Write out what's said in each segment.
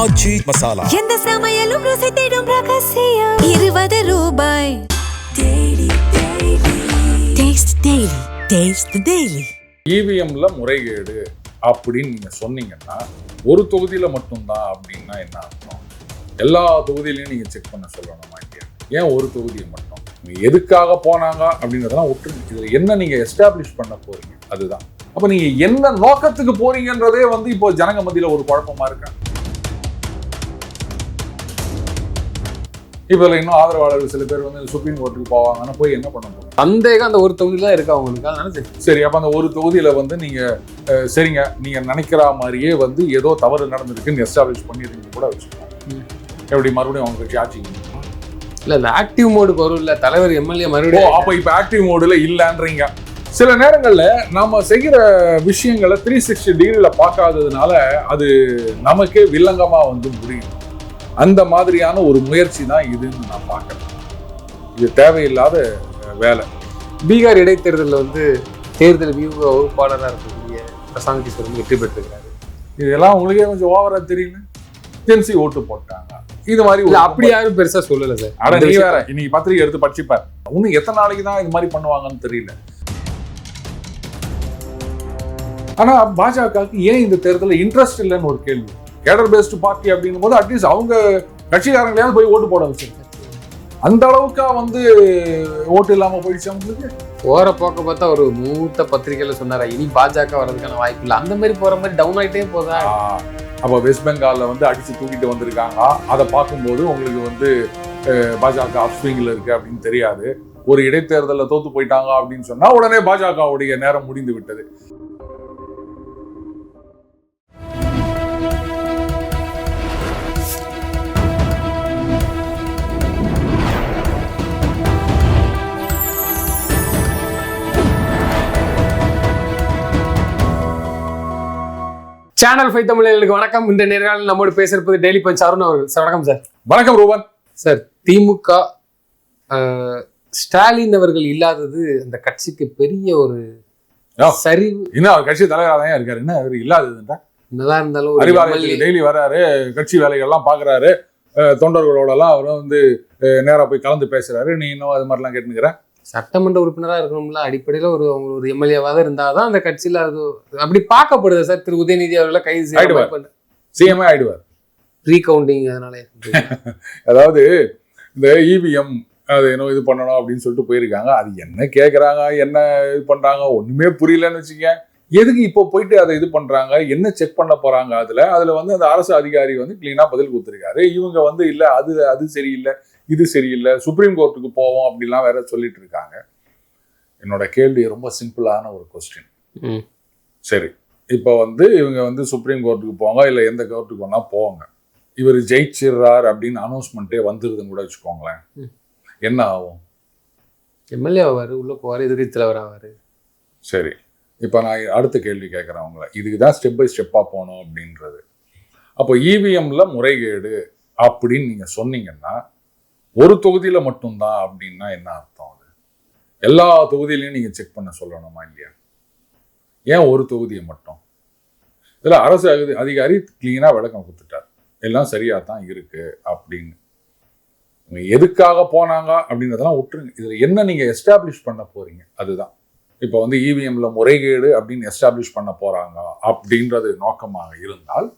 ஆச்சி மசாலா. எந்த சமையலும் ருசி தேடும் ரகசியம். 20 ரூபாய். இவிஎம்ல முறைகேடு அப்படின்னு நீங்க சொன்னீங்கன்னா ஒரு தொகுதியில மட்டும்தான் அப்படின்னா என்ன அர்த்தம்? எல்லா தொகுதியிலையும் நீங்க செக் பண்ண சொல்லணுமா இல்லையா? ஏன் ஒரு தொகுதியை மட்டும்? எதுக்காக போனாங்க அப்படின்றதெல்லாம் விட்டுருங்க. இதுல என்ன நீங்க எஸ்டாப்ளிஷ் பண்ண போறீங்க அதுதான். அப்ப நீங்க என்ன நோக்கத்துக்கு போறீங்கன்றதே இப்போ ஜனங்க மத்தியில ஒரு குழப்பமா இருக்கா? இப்ப இன்னும் ஆதரவாளர்கள் சில பேர் சுப்ரீம் கோர்ட்டுக்கு போவாங்கன்னா போய் என்ன பண்ண போறோம்? சந்தேகம் அந்த ஒரு தொகுதியில தான் இருக்கு அவங்களுக்கு. அதனால சரி, அப்ப அந்த ஒரு தொகுதியில நீங்க சரிங்க, நீங்க நினைக்கிற மாதிரியே ஏதோ தவறு நடந்திருக்குன்னு எஸ்டாப்ளிஷ் பண்ணிருக்கீங்க கூட வச்சுக்கோங்க. எப்படி மறுபடியும் அவங்க கட்சி ஆட்சி இல்ல இந்த ஆக்டிவ் மோடுக்கு வரும் இல்ல தலைவர் எம்எல்ஏ மறுபடியும். அப்ப இப்ப ஆக்டிவ் மோடுல இல்லன்றீங்க. சில நேரங்கள்ல நாம செய்கிற விஷயங்களை 360 டிகிரில பார்க்காததுனால அது நமக்கே வில்லங்கமா முடியும். அந்த மாதிரியான ஒரு முயற்சி தான் இதுன்னு நான் பார்க்கிறேன். இது தேவையில்லாத வேலை. பீகார் இடைத்தேர்தலில் தேர்தல் வியூக வகுப்பாளராக இருக்கக்கூடிய பிரசாந்த் கிஷோர் வெற்றி பெற்றிருக்காரு. இதெல்லாம் உங்களுக்கே கொஞ்சம் ஓவரா தெரியல. ஜென்சி ஓட்டு போட்டாங்க இது மாதிரி அப்படி யாரும் பெருசா சொல்லல சார். ஆனா நீ வேற இன்னைக்கு பத்திரிகை எடுத்து படிச்சுப்பார். இன்னும் எத்தனை நாளைக்கு தான் இது மாதிரி பண்ணுவாங்கன்னு தெரியல. ஆனா பாஜகவுக்கு ஏன் இந்த தேர்தலில் இன்ட்ரெஸ்ட் இல்லைன்னு ஒரு கேள்வி. கேடர் பேஸ்ட் பார்ட்டி அப்படின்னும் போது அட்லீஸ்ட் அவங்க கட்சிக்காரங்களையாவது போய் ஓட்டு போட வச்சிருக்காங்க. அந்த அளவுக்கா ஓட்டு இல்லாம போயிடுச்சு அவங்களுக்கு. போற போக்க பார்த்தா ஒரு மூத்த பத்திரிகையில சொன்னாரா இனி பாஜக வர்றதுக்கான வாய்ப்பு இல்லை, அந்த மாதிரி போற மாதிரி டவுன் ஆயிட்டே போதா. அப்ப வெஸ்ட் பெங்கால்ல அடிச்சு தூக்கிட்டு வந்திருக்காங்க. அதை பார்க்கும்போது உங்களுக்கு பாஜக அப்ஸ்விங்ல இருக்கு அப்படின்னு தெரியாது. ஒரு இடைத்தேர்தலில் தோத்து போயிட்டாங்க அப்படின்னு சொன்னா உடனே பாஜகவுடைய நேரம் முடிந்து விட்டது. சேனல் 5 தமிழர்களுக்கு வணக்கம். இந்த நேர்காணலில் நம்மோடு பேசியிருப்பது டெய்லி பஞ்ச் அருண் அவர்கள். சார் வணக்கம் சார். வணக்கம் ரூபன் சார். திமுக ஸ்டாலின் அவர்கள் இல்லாதது அந்த கட்சிக்கு பெரிய ஒரு சரிவு. இன்னும் அவர் கட்சி தலைவராக தான் இருக்காரு. என்ன அவர் இல்லாததுன்றா? என்னதான் இருந்தாலும் அறிவாலயத்துக்கு டெய்லி வர்றாரு, கட்சி வேலைகள்லாம் பாக்குறாரு, தொண்டர்களோட எல்லாம் அவரும் நேரா போய் கலந்து பேசுறாரு. நீ இன்னும் அது மாதிரிலாம் கேட்டுக்கிறேன். சட்டமன்ற உறுப்பினராக இருக்கணும்ல, அடிப்படையில் ஒரு எம்எல்ஏவாக இருந்தாதான் அந்த கட்சியில அது அப்படி பார்க்கப்படுது சார். திரு உதயநிதி அவர்களை கைது செய்வார், சிஎம்ஏ ஆயிடுவார். ரீகவுண்டிங் அதனால அதாவது இந்த இவிஎம் அது இது பண்ணணும் அப்படின்னு சொல்லிட்டு போயிருக்காங்க. அது என்ன கேட்கறாங்க, என்ன இது பண்றாங்க ஒண்ணுமே புரியலன்னு வச்சுக்க. எதுக்கு இப்போ போயிட்டு அதை இது பண்றாங்க, என்ன செக் பண்ண போறாங்க? அதுல அந்த அரசு அதிகாரி கிளீனா பதில் கொடுத்துருக்காரு. இவங்க இல்ல அது சரியில்லை, இது சரியில்லை, சுப்ரீம் கோர்ட்டுக்கு போவோம் அப்படிலாம் வேற சொல்லிட்டு இருக்காங்க. என்னோட கேள்வி ரொம்ப சிம்பிளான ஒரு கொஸ்டின். சரி, இப்போ இவங்க சுப்ரீம் கோர்ட்டுக்கு போங்க, இல்லை எந்த கோர்ட்டுக்கு வேணா போவாங்க. இவர் ஜெயிச்சிடுறார் அப்படின்னு அனௌன்ஸ்மெண்ட்டே வந்துருதுன்னு கூட வச்சுக்கோங்களேன். என்ன ஆகும்? எம்எல்ஏ ஆவாரு, உள்ள போவாரு, எதிர்கட்சி தலைவர் ஆவாரு. சரி, இப்போ நான் அடுத்த கேள்வி கேட்குறேன் உங்களை. இதுக்கு தான் ஸ்டெப் பை ஸ்டெப்பாக போகணும் அப்படின்றது. அப்போ இவிஎம்ல முறைகேடு அப்படின்னு நீங்கள் சொன்னீங்கன்னா ஒரு தொகுதியில் மட்டும்தான் அப்படின்னா என்ன அர்த்தம்? அது எல்லா தொகுதியிலையும் நீங்கள் செக் பண்ண சொல்லணுமா இல்லையா? ஏன் ஒரு தொகுதியை மட்டும்? இதில் அரசு அதிகாரி கிளீனாக விளக்கம் கொடுத்துட்டார், எல்லாம் சரியாக தான் இருக்கு அப்படின்னு. எதுக்காக போனாங்க அப்படின்றதெல்லாம் விட்டுருங்க. இதில் என்ன நீங்கள் எஸ்டாப்ளிஷ் பண்ண போறீங்க அதுதான். இப்போ இவிஎம்ல முறைகேடு அப்படின்னு எஸ்டாப்ளிஷ் பண்ண போறாங்க அப்படின்றது நோக்கமாக இருந்தால்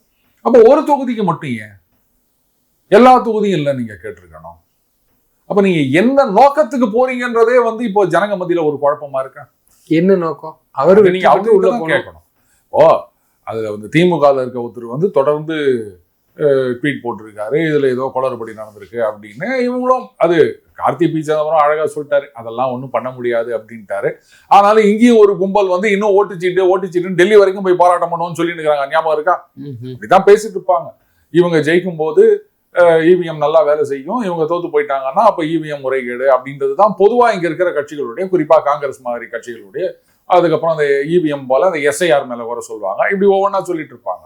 அப்போ ஒரு தொகுதிக்கு மட்டும் ஏன் எல்லா தொகுதியும் இல்லை நீங்க கேட்டிருக்கணும். அப்ப நீங்க என்ன நோக்கத்துக்கு போறீங்கன்றதே இப்போ ஜனங்க மத்தியில ஒரு குழப்பமா இருக்கா? என்ன நோக்கம்? அவரு நீங்க அவங்க உள்ள கேட்கணும். அதுல திமுக இருக்க ஒருத்தர் தொடர்ந்து ட்வீட் போட்டிருக்காரு, இதுல ஏதோ குளறுபடி நடந்திருக்கு அப்படின்னு. இவங்களும் அது கார்த்தி பி சிதம்பரம் அழகா சொல்லிட்டாரு, அதெல்லாம் ஒன்றும் பண்ண முடியாது அப்படின்ட்டாரு. ஆனாலும் இங்கேயும் ஒரு கும்பல் இன்னும் ஓட்டுச்சீட்டுன்னு டெல்லி வரைக்கும் போய் போராட்டம் பண்ணுவோம்னு சொல்லிட்டு இருக்காங்க. ஞாபகம் இருக்கா? இப்படிதான் பேசிட்டு இருப்பாங்க. இவங்க ஜெயிக்கும் போது இவிஎம் நல்லா வேலை செய்யும், இவங்க தோத்து போயிட்டாங்கன்னா அப்ப இவிஎம் முறைகேடு அப்படின்றது தான் பொதுவா இங்க இருக்கிற கட்சிகளுடைய, குறிப்பா காங்கிரஸ் மாதிரி கட்சிகளுடைய. அதுக்கப்புறம் அந்த இவிஎம் போல அந்த எஸ்ஐஆர் மேல வர சொல்லுவாங்க. இப்படி ஒவ்வொன்றா சொல்லிட்டு இருப்பாங்க.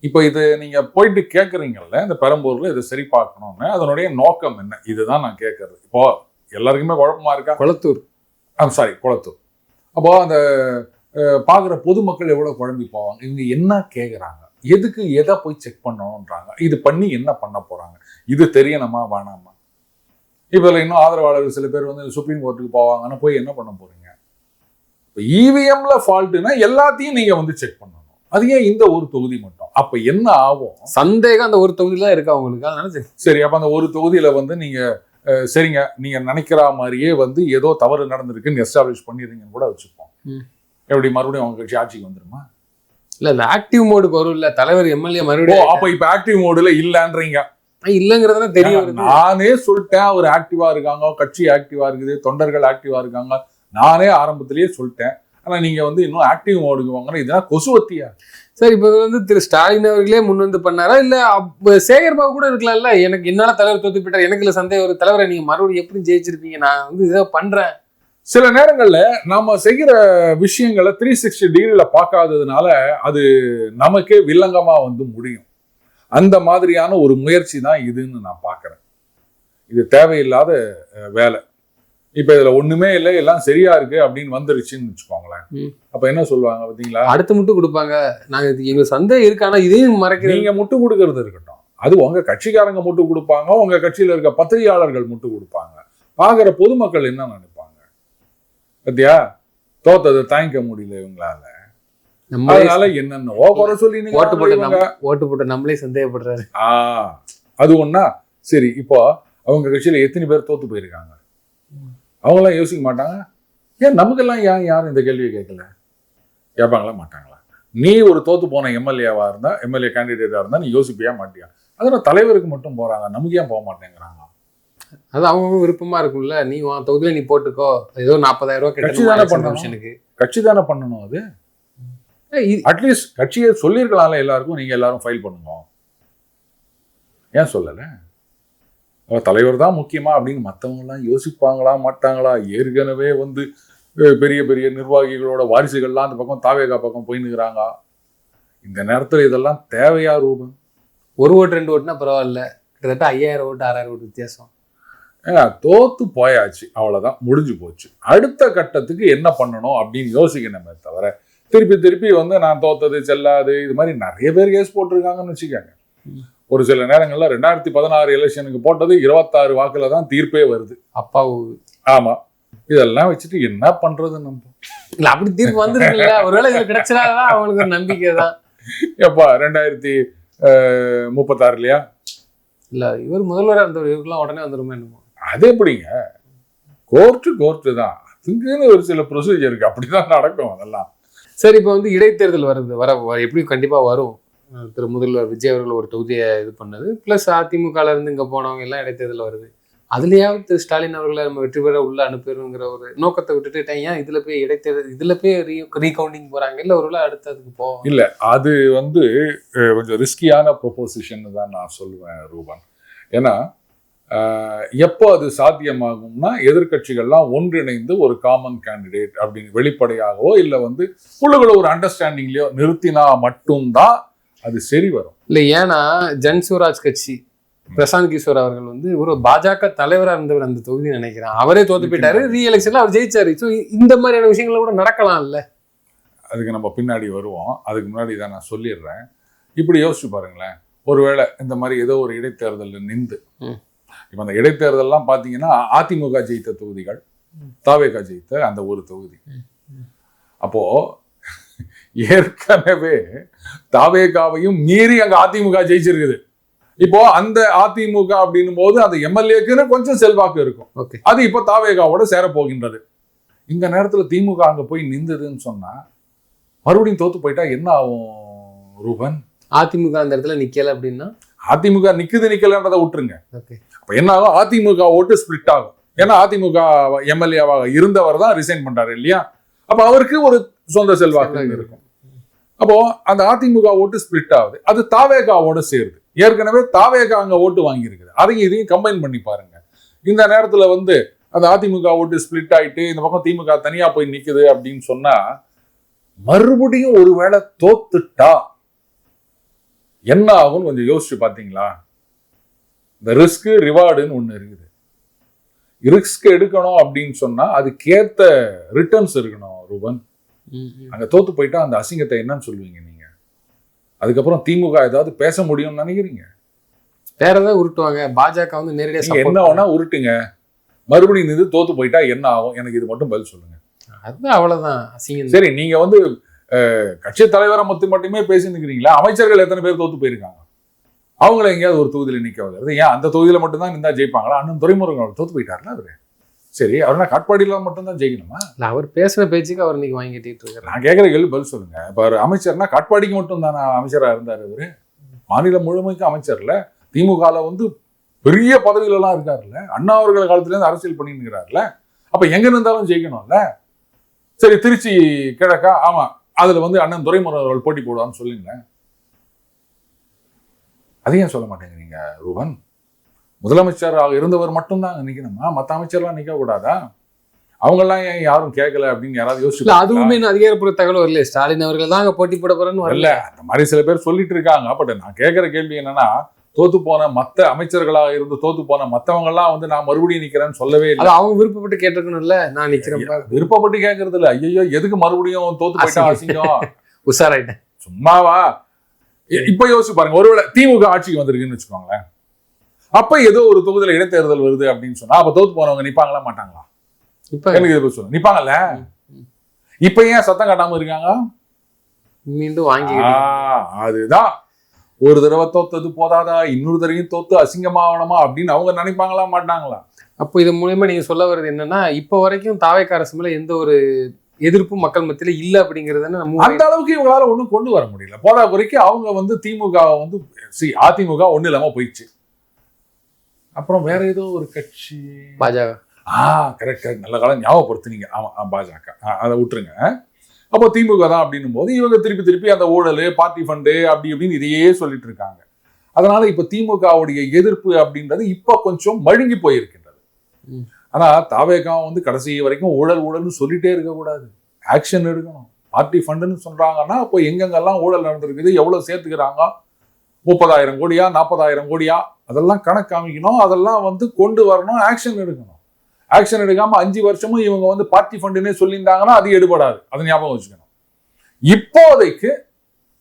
இப்போ இது நீங்க போயிட்டு கேட்குறீங்கல்ல, இந்த பெரம்பூர்ல இதை சரி பார்க்கணும்னு, அதனுடைய நோக்கம் என்ன? இதுதான் நான் கேட்கறது. இப்போ எல்லாருக்குமே குழப்பமா இருக்கா? குளத்தூர். அப்போ அந்த பார்க்குற பொதுமக்கள் எவ்வளோ குழம்பி போவாங்க. இவங்க என்ன கேட்குறாங்க? எதுக்கு எதை போய் செக் பண்ணணும்ன்றாங்க. இது பண்ணி என்ன பண்ண போறாங்க? இது தெரியணுமா வேணாமா? இப்போ இன்னும் ஆதரவாளர்கள் சில பேர் வந்து சுப்ரீம் கோர்ட்டுக்கு போவாங்கன்னா போய் என்ன பண்ண போறீங்க? இப்போ இவிஎம்ல ஃபால்ட்டுனா எல்லாத்தையும் நீங்க வந்து செக் பண்ணணும். அது ஏன் இந்த ஒரு தொகுதி மட்டும்? அப்ப என்ன ஆகும்? சந்தேகம் அந்த ஒரு தொகுதியில இருக்கு அவங்களுக்கு. அதனால சரி, அப்ப அந்த ஒரு தொகுதியில வந்து நீங்க சரிங்க நீங்க நினைக்கிற மாதிரியே வந்து ஏதோ தவறு நடந்திருக்குன்னு எஸ்டாப்ளிஷ் பண்ணிடுறீங்கன்னு கூட வச்சுப்போம். எப்படி மறுபடியும் அவங்க கட்சி ஆட்சிக்கு வந்துருமா? இல்ல இந்த ஆக்டிவ் மோடுக்கு வரும் இல்ல தலைவர் எம்எல்ஏ மறுபடியும். அப்ப இப்ப ஆக்டிவ் மோடுல இல்லன்றீங்க. இல்லங்கிறதுனா தெரியும். நானே சொல்லிட்டேன் அவர் ஆக்டிவா இருக்காங்க, கட்சி ஆக்டிவா இருக்குது, தொண்டர்கள் ஆக்டிவா இருக்காங்க. நானே ஆரம்பத்திலேயே சொல்லிட்டேன். ஆனா நீங்க வந்து இன்னும் ஆக்டிவ் மோடுக்கு வாங்கினா இதெல்லாம் கொசுவத்தியா? சார் இப்ப வந்து திரு ஸ்டாலின் அவர்களே முன் வந்து பண்ணாரா இல்ல சேகர் பாபு கூட இருக்கலாம்ல? எனக்கு என்னால தலைவர் தோத்து போயிட்டார், எனக்கு இல்ல சந்தேகம் ஒரு தலைவரை நீங்க மறுபடியும் எப்படி ஜெயிச்சிருப்பீங்க, நான் வந்து இதை பண்றேன். சில நேரங்கள்ல நம்ம செய்கிற விஷயங்களை 360 டிகிரில பார்க்காததுனால அது நமக்கே வில்லங்கமா வந்து முடியும். அந்த மாதிரியான ஒரு முயற்சி தான் இதுன்னு நான் பாக்குறேன். இது தேவையில்லாத வேலை. இப்ப இதுல ஒண்ணுமே இல்லை, எல்லாம் சரியா இருக்கு அப்படின்னு வந்துருச்சுன்னு வச்சுக்கோங்களேன். அப்ப என்ன சொல்லுவாங்க பாத்தீங்களா? அடுத்து முட்டு கொடுப்பாங்க. நாங்க எங்க சந்தேகம் இருக்கு, ஆனா இதையும் மறைக்க. நீங்க முட்டு கொடுக்கறது இருக்கட்டும், அது உங்க கட்சிக்காரங்க முட்டு கொடுப்பாங்க, உங்க கட்சியில இருக்க பத்திரிகையாளர்கள் முட்டு கொடுப்பாங்க. பாக்குற பொதுமக்கள் என்ன நினைப்பாங்க? பத்தியா தோத்ததை தாங்கிக்க முடியல இவங்களால. அதனால என்னென்னவோ குறை சொல்லி ஓட்டு போட்டு நம்மளே சந்தேகப்படுறாரு. அது ஒண்ணா. சரி, இப்போ அவங்க கட்சியில எத்தனை பேர் தோத்து போயிருக்காங்க? அவங்களாம் யோசிக்க மாட்டாங்க. ஏன் நமக்கெல்லாம் யாரும் இந்த கேள்வியை கேட்கல? கேட்பாங்களா மாட்டாங்களா? நீ ஒரு தோத்து போன எம்எல்ஏவா இருந்தா, எம்எல்ஏ கேண்டிடேட்டா இருந்தா நீ யோசிப்பியா மாட்டியா? அதனால தலைவருக்கு மட்டும் போறாங்க, நமக்கு ஏன் போக மாட்டேங்கிறாங்க? அது அவங்க விருப்பமா இருக்கும்ல. நீ தொகுதியில நீ போட்டுக்கோ, ஏதோ 40,000 ரூபாய் கட்சி தானே பண்ணணும். கட்சி தானே பண்ணணும். அது அட்லீஸ்ட் கட்சியை சொல்லியிருக்கலாம்ல எல்லாருக்கும், நீங்க எல்லாரும் ஃபைல் பண்ணுங்க. ஏன் சொல்லல? தலைவர் தான் முக்கியமா அப்படின்னு மற்றவங்க எல்லாம் யோசிப்பாங்களா மாட்டாங்களா? ஏற்கனவே வந்து பெரிய பெரிய நிர்வாகிகளோட வாரிசுகள்லாம் அந்த பக்கம் தாவேகா பக்கம் போயின்னுக்குறாங்க. இந்த நேரத்துல இதெல்லாம் தேவையா ரூபன்? 1 ஓட்டு 2 ஓட்டுனா பரவாயில்ல, கிட்டத்தட்ட 5000 ஓட்டு 6000 ஓட்டு வித்தியாசம். தோத்து போயாச்சு, அவ்வளவுதான், முடிஞ்சு போச்சு. அடுத்த கட்டத்துக்கு என்ன பண்ணணும் அப்படின்னு யோசிக்கணுமே தவிர திருப்பி திருப்பி வந்து நான் தோத்தது செல்லாது இது மாதிரி நிறைய பேர் கேஸ் போட்டிருக்காங்கன்னு வச்சுக்காங்க. ஒரு சில நேரங்கள்ல 2016 எலெக்ஷனுக்கு போட்டது 26 வாக்குல தான் தீர்ப்பே வருது. அப்பாவு. ஆமா, இதெல்லாம் வச்சுட்டு என்ன பண்றது நம்ம? இல்ல அப்படி தீர்ப்பு வந்துருக்குல்ல, ஒருவேளை இதுல கிடைச்சதாதான் அவங்களுக்கு ஒரு நம்பிக்கை தான். எப்பா 2036 இல்லையா? இல்ல இவர் முதல்வராக இருந்தவர், இவருக்குலாம் உடனே வந்துருமே என்னமோ. அது எப்படிங்க? கோர்ட்டு தான், அதுக்குன்னு ஒரு சில ப்ரொசீஜர் இருக்கு, அப்படிதான் நடக்கும் அதெல்லாம். சரி, இப்போ வந்து இடைத்தேர்தல் வருது, எப்படி கண்டிப்பா வரும். திரு முதல்வர் விஜய் அவர்கள் ஒரு தொகுதியை இது பண்ணது, பிளஸ் அதிமுகல இருந்து இங்க போனவங்க எல்லாம் இடைத்தேர்தல் வருது. அதுலயாவது திரு ஸ்டாலின் அவர்களை நம்ம வெற்றி பெற உள்ள அனுப்பிடுங்கிற ஒரு நோக்கத்தை விட்டுட்டு ஏன் இதுல போய் இடைத்தேர்தல், இதுல போய் ரீகவுண்டிங் போறாங்க? இல்ல ஒரு அடுத்ததுக்கு போவோம். இல்ல, அது வந்து கொஞ்சம் ரிஸ்கியான ப்ரொபோசிஷன் தான் நான் சொல்லுவேன் ரூபன். ஏன்னா எப்போ அது சாத்தியமாகும்னா எதிர்கட்சிகள்லாம் ஒன்றிணைந்து ஒரு காமன் கேண்டிடேட் அப்படின்னு வெளிப்படையாகவோ இல்லை வந்து குழுக்களை ஒரு அண்டர்ஸ்டாண்டிங்லயோ நிறுத்தினா மட்டும்தான் அது சரி வரும். இல்லை, ஏன்னா ஜன்சுவராஜ் கட்சி பிரசாந்த் கிஷோர் அவர்கள் வந்து ஒரு பாஜக தலைவராக இருந்தவர் அந்த தொகுதி நினைக்கிறேன். அவரே தோத்து போயிட்டாரு, ரீஎலெக்ஷன்ல அவர் ஜெயிச்சாரு. ஸோ இந்த மாதிரியான விஷயங்கள் கூட நடக்கலாம் இல்ல? அதுக்கு நம்ம பின்னாடி வருவோம். அதுக்கு முன்னாடி இதை நான் சொல்லிடுறேன். இப்படி யோசிச்சு பாருங்களேன், ஒருவேளை இந்த மாதிரி ஏதோ ஒரு இடைத்தேர்தலில் நின்று, இப்போ அந்த இடைத்தேர்தல்லாம் பார்த்தீங்கன்னா அதிமுக ஜெயித்த தொகுதிகள், தாவேகா ஜெயித்த அந்த ஒரு தொகுதி. அப்போ ஏற்கனவே தாவேகாவையும் மீறி அங்க அதிமுக ஜெயிச்சிருக்குது. இப்போ அந்த அதிமுக அப்படின்னும் போது அந்த எம்எல்ஏக்குன்னு கொஞ்சம் செல்வாக்கு இருக்கும். அது இப்போ தாவேகாவோட சேர போகின்றது. இந்த நேரத்துல திமுக அங்க போய் நின்றுதுன்னு சொன்னா மறுபடியும் தோத்து போயிட்டா என்ன ஆகும் ரூபன்? அதிமுக அந்த இடத்துல நிக்கல அப்படின்னா, அதிமுக நிக்கலன்றதை விட்டுருங்க. அப்ப என்ன ஆகும்? அதிமுக ஓட்டு ஸ்பிளிட் ஆகும். ஏன்னா அதிமுக எம்எல்ஏவாக இருந்தவர் தான் ரிசைன் பண்றாரு இல்லையா? அப்ப அவருக்கு ஒரு சொந்த செல்வாக்கு இருக்கும். அப்போ அந்த அதிமுக ஓட்டு ஸ்பிளிட் ஆகுது, அது தாவேகாவோட சேருது. ஏற்கனவே தாவேகா அங்க ஓட்டு வாங்கி இருக்குது, அதையும் இதையும் கம்பைன் பண்ணி பாருங்க. இந்த நேரத்துல வந்து அந்த அதிமுக ஓட்டு ஸ்பிளிட் ஆயிட்டு இந்த பக்கம் திமுக தனியா போய் நிக்குது அப்படின்னு சொன்னா மறுபடியும் ஒருவேளை தோத்துட்டா என்ன ஆகும்னு கொஞ்சம் யோசிச்சு பாத்தீங்களா? இந்த ரிஸ்க் ரிவார்டுன்னு ஒண்ணு இருக்குது. ரிஸ்க் எடுக்கணும் அப்படின்னு சொன்னா அதுக்கேத்த ரிட்டர்ன்ஸ் இருக்கணும் ரூபன். அங்க தோத்து போயிட்டா அந்த அசிங்கத்தை என்னன்னு சொல்லுவீங்க நீங்க? அதுக்கப்புறம் திமுக ஏதாவது பேச முடியும்னு நினைக்கிறீங்க? வேற ஏதாவது உருட்டுவாங்க. பாஜக வந்து நேரடியா நீங்க என்ன வேணா உருட்டுங்க, மறுபடியும் இது தோத்து போயிட்டா என்ன ஆகும்? எனக்கு இது மட்டும் பதில் சொல்லுங்க. அதுதான் அவ்வளவுதான் அசிங்கம். சரி, நீங்க வந்து கட்சி தலைவரை மட்டுமே பேசி நிக்கிறீங்களா? அமைச்சர்கள் எத்தனை பேர் தோத்து போயிருக்காங்க? அவங்கள எங்கேயாவது ஒரு தொகுதியில நிக்க வைக்கிறது ஏன்? அந்த தொகுதியில மட்டும்தான் நின்றா ஜெயிப்பாங்களா? அண்ணன் துரைமுருகன் தோத்து போயிட்டாருல அவரு. சரி, அவர்னா காட்பாடியில மட்டும்தான் ஜெயிக்கணுமா? இல்ல, அவர் பேசுற பேச்சுக்கு அவர் இன்னைக்கு வாங்கிட்டு இருக்காரு. நான் கேட்கிற கேள்வி பதில் சொல்லுங்க. இப்ப அமைச்சர்னா காட்பாடிக்கு மட்டும் தானே அமைச்சரா இருந்தாரு அவரு? மாநிலம் முழுமைக்கும் அமைச்சர்ல. திமுகல வந்து பெரிய பதவியில எல்லாம் இருக்காருல்ல. அண்ணா அவர்கள் காலத்துல இருந்து அரசியல் பண்ணிட்டு இருக்கிறாருல. அப்ப எங்க இருந்தாலும் ஜெயிக்கணும்ல. சரி, திருச்சி கிழக்கா? ஆமா, அதுல வந்து அண்ணன் துரைமுருகன் அவர்கள் போட்டி போடுவான்னு சொல்லுங்க. அதையும் சொல்ல மாட்டேங்கிறீங்க ரூபன். முதலமைச்சராக இருந்தவர் மட்டும்தான் நிக்கணுமா? மற்ற அமைச்சர்லாம் நிக்க கூடாதா? அவங்கெல்லாம் ஏன் யாரும் கேட்கல அப்படின்னு யாராவது யோசிச்சு? அதுவுமே அதிகாரப்பூர்வ தகவல் வரல. ஸ்டாலின் அவர்கள் தான் அங்க போட்டி போட போறேன்னு வரல. அந்த மாதிரி சில பேர் சொல்லிட்டு இருக்காங்க. பட் நான் கேட்கிற கேள்வி என்னன்னா, தோத்து போன மத்த அமைச்சர்களாக இருந்து தோத்து போன மத்தவங்க எல்லாம் வந்து நான் மறுபடியும் நிக்கிறேன்னு சொல்லவே இல்லை. அவங்க விருப்பப்பட்டு கேட்டிருக்கணும்ல. நான் நிக்கிறேன். விருப்பப்பட்டு கேட்கறது இல்ல. ஐயோ, எதுக்கு மறுபடியும் தோத்து போயிட்டா அசிங்கம். உஷாராயிட்டேன். சும்மாவா? இப்ப யோசிச்சு பாருங்க, ஒருவேளை திமுக ஆட்சிக்கு வந்திருக்குன்னு வச்சுக்கோங்களேன். அப்ப ஏதோ ஒரு தொகுதியில இடைத்தேர்தல் வருது அப்படின்னு சொன்னா அப்ப தோத்து போனவங்க நிப்பாங்களா மாட்டாங்களா? இப்ப எனக்கு இதை சொல்லுங்க. நிப்பாங்கல்ல. இப்ப ஏன் சத்தம் காட்டாம இருக்காங்க? மீண்டும் வாங்கி அதுதான். ஒரு தடவை தோத்தது போதாதா, இன்னொரு தடவையும் தோத்து அசிங்கமாவணுமா அப்படின்னு அவங்க நினைப்பாங்களா மாட்டாங்களா? அப்போ இது மூலமா நீங்க சொல்ல வர்றது என்னன்னா, இப்ப வரைக்கும் தாவேக்கா அரசு மேல எந்த ஒரு எதிர்ப்பும் மக்கள் மத்தியில இல்ல அப்படிங்கறது அந்த அளவுக்கு இவங்களால ஒண்ணும் கொண்டு வர முடியல. போதா குறைக்கு அவங்க வந்து திமுக வந்து அதிமுக ஒண்ணு இல்லாம போயிடுச்சு. அப்புறம் வேற ஏதோ ஒரு கட்சி, பாஜக. கரெக்ட், நல்ல காலம் ஞாபகப்படுத்துனீங்க. ஆமா, பாஜக. அதை விட்டுருங்க. அப்போ திமுக தான் அப்படின்னும் போது இவங்க திருப்பி அந்த ஊழல், பார்ட்டி ஃபண்டு அப்படி இப்படின்னு இதையே சொல்லிட்டு இருக்காங்க. அதனால இப்ப திமுகவுடைய எதிர்ப்பு அப்படின்றது இப்ப கொஞ்சம் மழுங்கி போயிருக்கின்றது. ஆனா தாவேகா வந்து கடைசி வரைக்கும் ஊழல்னு சொல்லிட்டே இருக்கக்கூடாது, ஆக்ஷன் எடுக்கணும். பார்ட்டி ஃபண்டுன்னு சொல்றாங்கன்னா அப்போ எங்கெங்கெல்லாம் ஊழல் நடந்திருக்குது, எவ்வளவு சேர்த்துக்கிறாங்க, 30,000 கோடியா 40,000 கோடியா, அதெல்லாம் கணக்கு காமிக்கணும். அதெல்லாம் வந்து கொண்டு வரணும், ஆக்ஷன் எடுக்கணும். ஆக்ஷன் எடுக்காம 5 வருஷமும் இவங்க வந்து பார்ட்டி ஃபண்டுன்னே சொல்லியிருந்தாங்கன்னா அது எடுபடாது. அதை ஞாபகம் வச்சுக்கணும். இப்போதைக்கு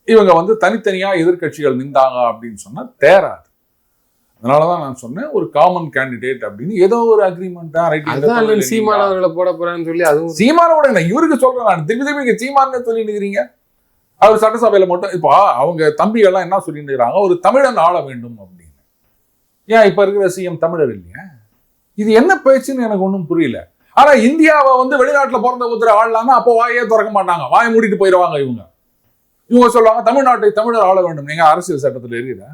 இவங்க வந்து தனித்தனியா எதிர்கட்சிகள் நின்றாங்க அப்படின்னு சொன்னா தேராது. அதனாலதான் நான் சொன்னேன், ஒரு காமன் கேண்டிடேட் அப்படின்னு ஏதோ ஒரு அக்ரிமெண்ட் தான். சீமானவர்களை போட போறேன்னு சொல்லி அதுவும் சீமானோட இவருக்கு சொல்றேன் நான். திருப்பி சீமானே சொல்லிட்டு இருக்கிறீங்க. அவர் சட்டசபையில மட்டும் இப்போ அவங்க தம்பிகள்லாம் என்ன சொல்லிட்டு இருக்கிறாங்க, ஒரு தமிழன் ஆள வேண்டும் அப்படின்னு. ஏன் இப்ப இருக்கிற சிஎம் தமிழர் இல்லையா? இது என்ன பேச்சுன்னு எனக்கு ஒன்றும் புரியல. ஆனா இந்தியாவை வந்து வெளிநாட்டுல பிறந்த ஒருத்தர் ஆளலாம்னா அப்போ வாயே திறக்க மாட்டாங்க, வாயை மூடிட்டு போயிடுவாங்க. இவங்க சொல்லுவாங்க தமிழ்நாட்டை தமிழர் ஆள வேண்டும். நீங்க அரசியல் சட்டத்தில் இருக்கிற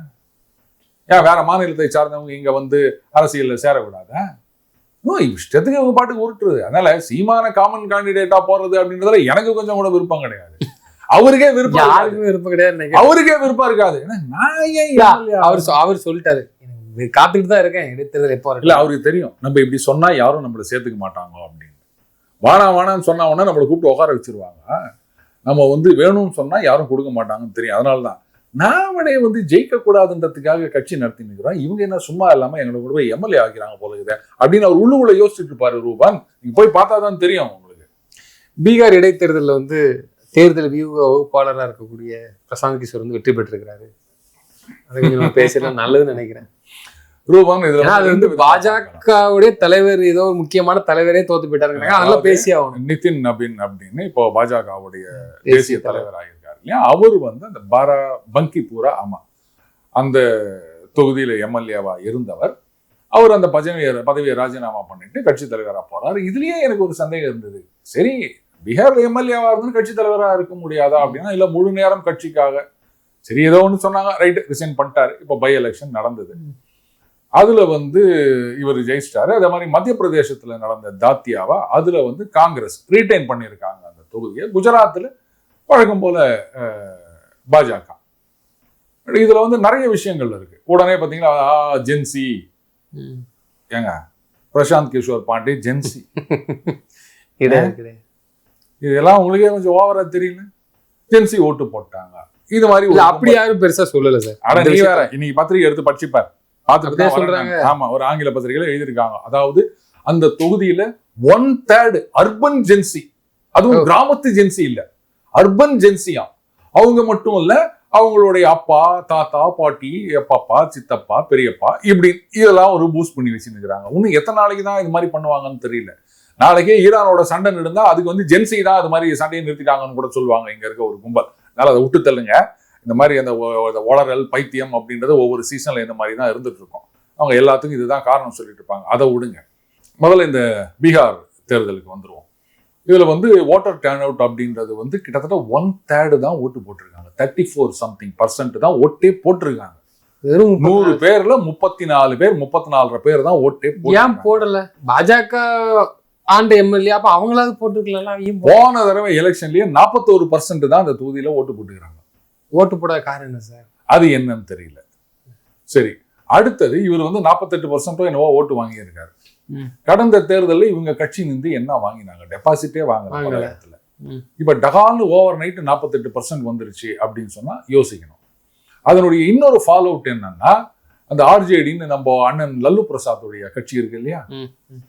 ஏன் வேற மாநிலத்தை சார்ந்தவங்க இங்க வந்து அரசியல்ல சேரக்கூடாதா? இஷ்டத்துக்கு இவங்க பாட்டுக்கு உருட்டுறது. அதனால சீமான காமன் கேண்டிடேட்டா போறது அப்படின்றதுல எனக்கு கொஞ்சம் கூட விருப்பம் கிடையாது. அவருக்கே விருப்பம் கிடையாது. அவருக்கே விருப்பம் இருக்காது. அவர் சொல்லிட்டாரு, காத்துக்கிட்டு தான் இருக்கேன் இடைத்தேர்தல் எப்போ இல்ல. அவருக்கு தெரியும் நம்ம இப்படி சொன்னா யாரும் நம்மள சேர்த்துக்க மாட்டாங்க அப்படின்னு. வானான்னு சொன்னா உடனே நம்மளை கூப்பிட்டு உட்கார வச்சிருவாங்க. நம்ம வந்து வேணும்னு சொன்னா யாரும் கொடுக்க மாட்டாங்கன்னு தெரியும். அதனாலதான் நாமளே வந்து ஜெயிக்க கூடாதுன்றதுக்காக கட்சி நடத்தி நிற்கிறோம். இவங்க என்ன சும்மா இல்லாம எங்களை கூட போய் எம்எல்ஏ ஆகிறாங்க போல இருக்குது அப்படின்னு அவர் உள்ளுக்குள்ள யோசிச்சுட்டு இருப்பாரு ரூபான். நீங்க போய் பார்த்தாதான் தெரியும் உங்களுக்கு. பீகார் இடைத்தேர்தலில் வந்து தேர்தல் வியூக வகுப்பாளராக இருக்கக்கூடிய பிரசாந்த் கிஷோர் வந்து வெற்றி பெற்றிருக்கிறாரு. அதை பேசலாம் நல்லதுன்னு நினைக்கிறேன். ரூபான் அது வந்து பாஜகவுடைய தலைவர், ஏதோ ஒரு முக்கியமான தலைவரே தோத்து போயிட்டாரு. அதெல்லாம் பேசி ஆகணும். நிதின் நபீன் அப்படின்னு இப்போ பாஜகவுடைய தேசிய தலைவர் ஆகியிருக்காரு இல்லையா? அவர் வந்து அந்த பங்கிபூரா அந்த தொகுதியில எம்எல்ஏவா இருந்தவர். அவர் அந்த பதவியை ராஜினாமா பண்ணிட்டு கட்சி தலைவராக போறாரு. இதுலயே எனக்கு ஒரு சந்தேகம் இருந்தது. சரி, பீகார் எம்எல்ஏவா இருந்து கட்சி தலைவராக இருக்க முடியாதா அப்படின்னா, இல்ல முழு நேரம் கட்சிக்காக சரி ஏதோ ஒன்று சொன்னாங்க, ரைட், ரிசைன் பண்ணிட்டாரு. இப்போ பை எலெக்ஷன் நடந்தது, அதுல வந்து இவர் ஜெயிச்சிட்டாரு. அதே மாதிரி மத்திய பிரதேசத்துல நடந்த தாத்தியாவா, அதுல வந்து காங்கிரஸ் ரீடைன் பண்ணியிருக்காங்க அந்த தொகுதியை. குஜராத்தில் வழக்கம் போல பாஜக. இதுல வந்து நிறைய விஷயங்கள் இருக்கு. உடனே பாத்தீங்கன்னா ஜென்சி, ஏங்க பிரசாந்த் கிஷோர் பாண்டே ஜென்சி, இதெல்லாம் உங்களுக்கே கொஞ்சம் ஓவரா தெரியல. ஜென்சி ஓட்டு போட்டாங்க. இது மாதிரி அப்படி யாரும் பெருசா சொல்லல சார். ஆனா நீ வேற இன்னைக்கு பத்திரிகை எடுத்து படிச்சுப்பார், சொல்றாங்க. ஆமா, ஒரு ஆங்கில பத்திரிகையில எழுதியிருக்காங்க. அதாவது அந்த தொகுதியில 1/3 அர்பன் ஜென்சி, அதுவும் கிராமத்து ஜென்சி இல்ல, அர்பன் ஜென்சியா. அவங்க மட்டும் இல்ல, அவங்களுடைய அப்பா, தாத்தா, பாட்டி, பாப்பா, சித்தப்பா, பெரியப்பா இப்படி இதெல்லாம் ஒரு பூஸ்ட் பண்ணி வச்சுருக்கிறாங்க. இன்னும் எத்தனை நாளைக்கு தான் இது மாதிரி பண்ணுவாங்கன்னு தெரியல. நாளைக்கே ஈரானோட சண்டை நடந்தா அதுக்கு வந்து ஜென்சி தான் அது மாதிரி சண்டையை நிறுத்திட்டாங்கன்னு கூட சொல்லுவாங்க இங்க இருக்க ஒரு கும்பல். அதனால அதை விட்டு தள்ளுங்க. இந்த மாதிரி அந்த ஒளரல் பைத்தியம் அப்படின்றது ஒவ்வொரு சீசன்ல இந்த மாதிரி தான் இருந்துட்டு இருக்கும். அவங்க எல்லாத்துக்கும் இதுதான் காரணம் சொல்லிட்டு இருப்பாங்க. அதை விடுங்க. முதல்ல இந்த பீகார் தேர்தலுக்கு வந்துருவோம். இதுல வந்து ஓட்டர் டர்ன் அவுட் அப்படின்றது வந்து கிட்டத்தட்ட 1/3 தான் ஓட்டு போட்டிருக்காங்க. 34% தான் ஓட்டே போட்டிருக்காங்க. வெறும் 100 பேர்ல 34 பேர் 34 பேர் தான் ஓட்டே ஏன் போடல? பாஜக ஆண்ட எம்எல்ஏ அப்ப அவங்களாவது போட்டுருக்கலாம். போன தடவை எலெக்ஷன்லயே 41% தான் அந்த தொகுதியில ஓட்டு போட்டுக்கிறாங்க. ஓட்டு போட காரணம் என்ன சார்? அது என்னன்னு தெரியல. சரி, அடுத்தது இவர் வந்து 48% என்னவோ ஓட்டு வாங்கியிருக்காரு. கடந்த தேர்தலில் இவங்க கட்சி நின்று என்ன வாங்கினாங்க? டெபாசிட்டே வாங்கல. இப்ப டகால்னு ஓவர் நைட் 48% வந்துருச்சு அப்படின்னு சொன்னா யோசிக்கணும். அதனுடைய இன்னொரு ஃபாலோ அவுட் என்னன்னா, அந்த ஆர்ஜேடின்னு நம்ம அண்ணன் லல்லு பிரசாத்துடைய கட்சி இருக்கு இல்லையா,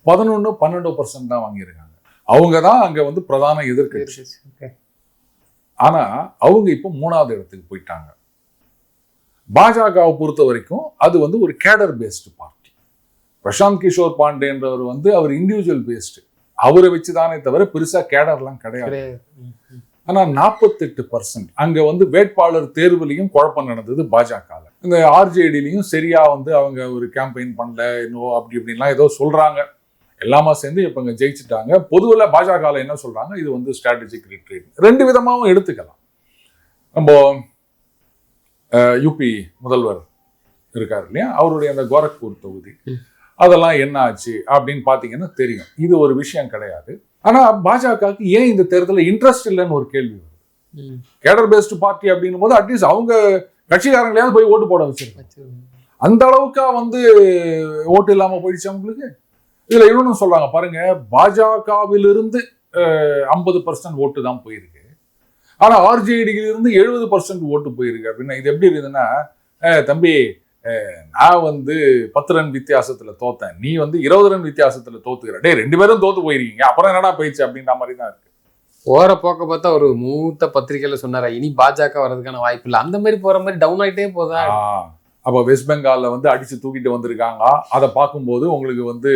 11-12% தான் வாங்கியிருக்காங்க. அவங்க தான் அங்க வந்து பிரதான எதிர்கட்சி. ஆனா அவங்க இப்போ 3வது இடத்துக்கு போயிட்டாங்க. பாஜகவை பொறுத்த வரைக்கும் அது வந்து ஒரு கேடர் பேஸ்டு பார்ட்டி. பிரசாந்த் கிஷோர் பாண்டேன்றவர் வந்து அவர் இண்டிவிஜுவல் பேஸ்டு, அவரை வச்சுதானே தவிர பெருசா கேடர்லாம் கிடையாது. ஆனா 48% அங்க வந்து வேட்பாளர் தேர்வுலையும் குழப்பம் நடந்தது பாஜக. இந்த ஆர்ஜேடிலையும் சரியா வந்து அவங்க ஒரு கேம்பெயின் பண்ணல இன்னும் அப்படி இப்படின்லாம் ஏதோ சொல்றாங்க. எல்லாமே சேர்ந்து இப்ப இங்க ஜெயிச்சுட்டாங்க. பொதுவில் பாஜக என்ன சொல்றாங்க, இது வந்து ஸ்ட்ராட்டஜிக் ரிட்ரீட். 2 விதமாகவும் எடுத்துக்கலாம். நம்ம யூபி முதல்வர் இருக்காரு இல்லையா, அவருடைய அந்த கோரக்பூர் தொகுதி அதெல்லாம் என்ன ஆச்சு அப்படின்னு பாத்தீங்கன்னா தெரியும். இது ஒரு விஷயம் கிடையாது. ஆனா பாஜகவுக்கு ஏன் இந்த தேர்தலில் இன்ட்ரெஸ்ட் இல்லைன்னு ஒரு கேள்வி வருது. கேடர் பேஸ்டு பார்ட்டி அப்படின்னும் போது அட்லீஸ்ட் அவங்க கட்சிக்காரங்களையாவது போய் ஓட்டு போட வச்சிருக்காங்க. அந்த அளவுக்கா வந்து ஓட்டு இல்லாம போயிடுச்சு அவங்களுக்கு. இதுல இன்னொன்னு சொல்றாங்க பாருங்க, பாஜகவிலிருந்து 50% ஓட்டு தான் போயிருக்கு. ஆனா ஆர்ஜேடியிலிருந்து 70% ஓட்டு போயிருக்கு. அப்படின்னா இது எப்படி இருக்குதுன்னா, தம்பி நான் வந்து 10 ரன் வித்தியாசத்துல தோத்தேன், நீ வந்து 20 ரன் வித்தியாசத்துல தோத்துக்கிற, டே 2 பேரும் தோத்து போயிருக்கீங்க, அப்புறம் என்னடா போயிடுச்சு அப்படின்ற மாதிரி தான் இருக்கு. போற போக்க பார்த்தா ஒரு மூத்த பத்திரிகையில சொன்னாரா இனி பாஜக வர்றதுக்கான வாய்ப்பு இல்லை, அந்த மாதிரி போற மாதிரி டவுன் ஆயிட்டே போதா. அப்ப வெஸ்ட் பெங்கால்ல வந்து அடிச்சு தூக்கிட்டு வந்திருக்காங்க. அதை பார்க்கும்போது உங்களுக்கு வந்து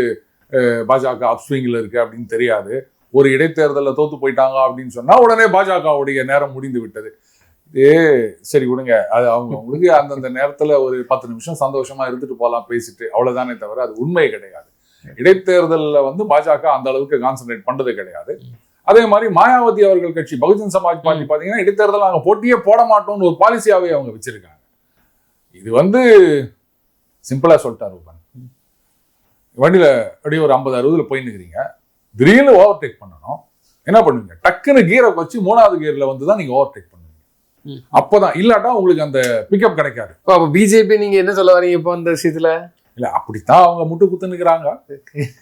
பாஜக அப்ஸ்விங்ல இருக்கு அப்படின்னு தெரியாது. ஒரு இடைத்தேர்தலில் தோத்து போயிட்டாங்க அப்படின்னு சொன்னா உடனே பாஜகவுடைய நேரம் முடிந்து விட்டது. சரி விடுங்க, அது அவங்களுக்கு அந்தந்த நேரத்துல ஒரு 10 நிமிஷம் சந்தோஷமா இருந்துட்டு போகலாம் பேசிட்டு, அவ்வளவுதானே தவிர அது உண்மை கிடையாது. இடைத்தேர்தலில் வந்து பாஜக அந்த அளவுக்கு கான்சென்ட்ரேட் பண்றது கிடையாது. அதே மாதிரி மாயாவதி அவர்கள் கட்சி பகுஜன் சமாஜ் பார்ட்டி பாத்தீங்கன்னா இடைத்தேர்தல் நாங்க போட்டியே போட மாட்டோம்னு ஒரு பாலிசியாவே அவங்க வச்சிருக்காங்க. இது வந்து சிம்பிளா சொல்லிட்டாரு. வண்டியில அப்படியே ஒரு 50-60 போயின்னு இருக்கிறீங்க, திடீர்னு ஓவர்டேக் பண்ணணும், என்ன பண்ணுவீங்க? டக்குன்னு கீரை வச்சு 3வது கியர்ல வந்து தான் நீங்க ஓவர்டேக் பண்ணுவீங்க. அப்பதான், இல்லாட்டா உங்களுக்கு அந்த பிக்கப் கிடைக்காது. பிஜேபி நீங்க என்ன சொல்ல வரீங்க இப்போ அந்த விஷயத்துல? இல்ல அப்படித்தான் அவங்க முட்டு குத்துனுக்குறாங்க.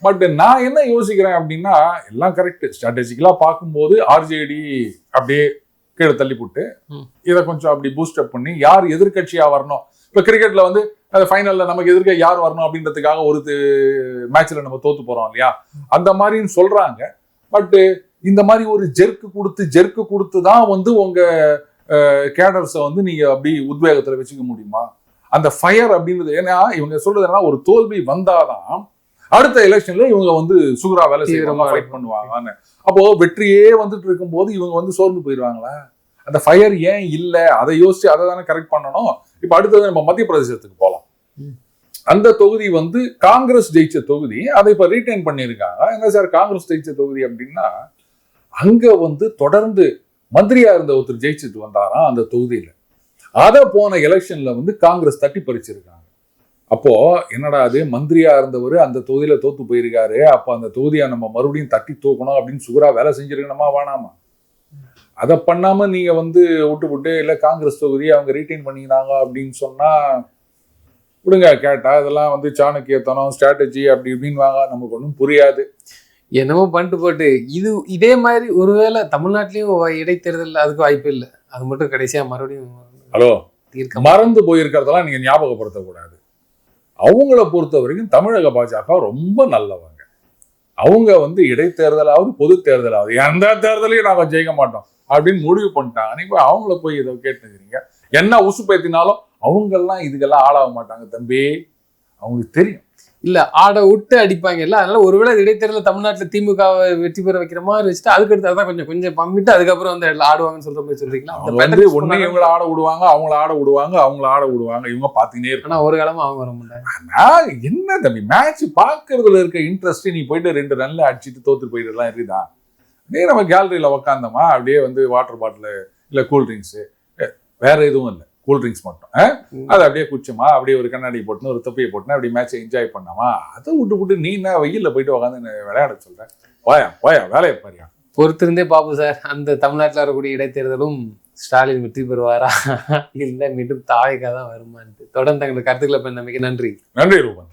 பட் நான் என்ன யோசிக்கிறேன் அப்படின்னா, எல்லாம் கரெக்ட். ஸ்ட்ராட்டஜிக்கலா பார்க்கும்போது ஆர்ஜேடி அப்படியே கீழே தள்ளி போட்டு இதை கொஞ்சம் அப்படி பூஸ்ட் அப் பண்ணி யார் எதிர்கட்சியா வரணும். இப்ப கிரிக்கெட்ல வந்து ஃபைனல்ல நமக்கு எதிர்க்க யார் வரணும் அப்படின்றதுக்காக ஒரு மேட்ச்ல நம்ம தோத்து போறோம் இல்லையா, அந்த மாதிரின்னு சொல்றாங்க. பட் இந்த மாதிரி ஒரு ஜெர்க்கு கொடுத்து தான் வந்து உங்க கேடர்ஸை வந்து நீங்க அப்படி உத்வேகத்துல வச்சுக்க முடியுமா? அந்த ஃபயர் அப்படின்றது, ஏன்னா இவங்க சொல்றது என்னன்னா, ஒரு தோல்வி வந்தாதான் அடுத்த எலெக்ஷன்ல இவங்க வந்து சுகுரா வேலை செய்யறவங்க ஃபைட் பண்ணுவாங்கன்னு. அப்போ வெற்றியே வந்துட்டு இருக்கும் போது இவங்க வந்து சோர்ந்து போயிடுவாங்களா? அந்த ஃபயர் ஏன் இல்ல, அதை யோசிச்சு அதை தானே கரெக்ட் பண்ணணும். இப்ப அடுத்தது நம்ம மத்திய பிரதேசத்துக்கு போகலாம். அந்த தொகுதி வந்து காங்கிரஸ் ஜெயிச்ச தொகுதி, அதை இப்ப ரீடைன் பண்ணியிருக்காங்க. என்ன சார் காங்கிரஸ் ஜெயிச்ச தொகுதி அப்படின்னா, அங்க வந்து தொடர்ந்து மந்திரியா இருந்த ஒருத்தர் ஜெயிச்சுட்டு வந்தாராம் அந்த தொகுதியில. அதை போன எலெக்ஷன்ல வந்து காங்கிரஸ் தட்டி பறிச்சிருக்காங்க. அப்போ என்னடா அது, மந்திரியா இருந்தவர் அந்த தொகுதியில தோத்து போயிருக்காரு, அப்ப அந்த தொகுதியை நம்ம மறுபடியும் தட்டி தூக்கணும் அப்படின்னு சுகுரா வேலை செஞ்சிருக்கணுமா வேணாமா? அதை பண்ணாம நீங்க வந்து விட்டு இல்ல காங்கிரஸ் தொகுதியை அவங்க ரீடைன் பண்ணிக்கிறாங்க அப்படின்னு சொன்னா விடுங்க. கேட்டா இதெல்லாம் வந்து சாணக்கியத்தனம் ஸ்ட்ராட்டஜி அப்படி இப்படின்னு வாங்க, நமக்கு ஒன்றும் புரியாது. என்னமோ பண்ணிட்டு போட்டு இதே மாதிரி ஒருவேளை தமிழ்நாட்டிலயும் இடைத்தேர்தல் அதுக்கு வாய்ப்பு இல்லை. அது மட்டும் கடைசியா மறுபடியும் ஹலோ மறந்து போயிருக்கிறதெல்லாம் நீங்க ஞாபகப்படுத்தக்கூடாது. அவங்கள பொறுத்த வரைக்கும் தமிழக பாஜக ரொம்ப நல்லவங்க. அவங்க வந்து இடைத்தேர்தலாவது பொது தேர்தலாவது எந்த தேர்தலையும் நாங்க ஜெயிக்க மாட்டோம் அப்படின்னு முடிவு பண்ணிட்டாங்க. நீங்க அவங்கள போய் இதை கேட்டுக்கிறீங்க. என்ன உசு பேத்தினாலும் அவங்கெல்லாம் இதுக்கெல்லாம் ஆளாக மாட்டாங்க தம்பி, அவங்களுக்கு தெரியும். இல்ல ஆடை விட்டு அடிப்பாங்க இல்ல, அதனால ஒருவேளை இடைத்தேர்தல தமிழ்நாட்டுல திமுக வெற்றி பெற வைக்கிற மாதிரி வச்சுட்டு அதுக்கடுத்து அதான் கொஞ்சம் பம்பிட்டு அதுக்கப்புறம் வந்து ஆடுவாங்கன்னு சொல்ற மாதிரி சொல்றீங்களா? ஒண்ணு இவங்களை ஆட விடுவாங்க, அவங்கள ஆட விடுவாங்க, இவங்க பாத்தீங்கன்னே இருக்கு. ஆனா ஒரு காலமா அவங்க வர மாட்டாங்க. என்ன தம்பி மேட்ச் பாக்குறதுல இருக்க இன்ட்ரெஸ்ட், நீ போயிட்டு 2 ரன்ல அடிச்சுட்டு தோத்து போயிட்டுலாம் இருக்குதா? நீ நம்ம கேலரியில உக்காந்தோமா அப்படியே வந்து வாட்டர் பாட்டில் இல்ல கூல்ட்ரிங்க்ஸ், வேற எதுவும் இல்லை, கூல்ட்ரிங்க்ஸ் மட்டும், அதை அப்படியே குச்சமா அப்படியே ஒரு கண்ணாடி போட்டுன்னு ஒரு தொப்பியை போட்டுன்னு அப்படி மேட்சை என்ஜாய் பண்ணாமா, அதை விட்டு நீ என்ன வெயில்ல போயிட்டு உட்காந்து விளையாட சொல்றேன்? போயா வேலையை பாரியா. பொறுத்திருந்தே பாப்போம் சார், அந்த தமிழ்நாட்டில் வரக்கூடிய இடைத்தேர்தலும் ஸ்டாலின் வெற்றி பெறுவாரா இல்லை மீண்டும் தாயக்கா தான் வருமானு. தொடர்ந்து தங்களுக்கு கருத்துக்களை பண்ணமைக்கு நன்றி. நன்றி ரூபன்.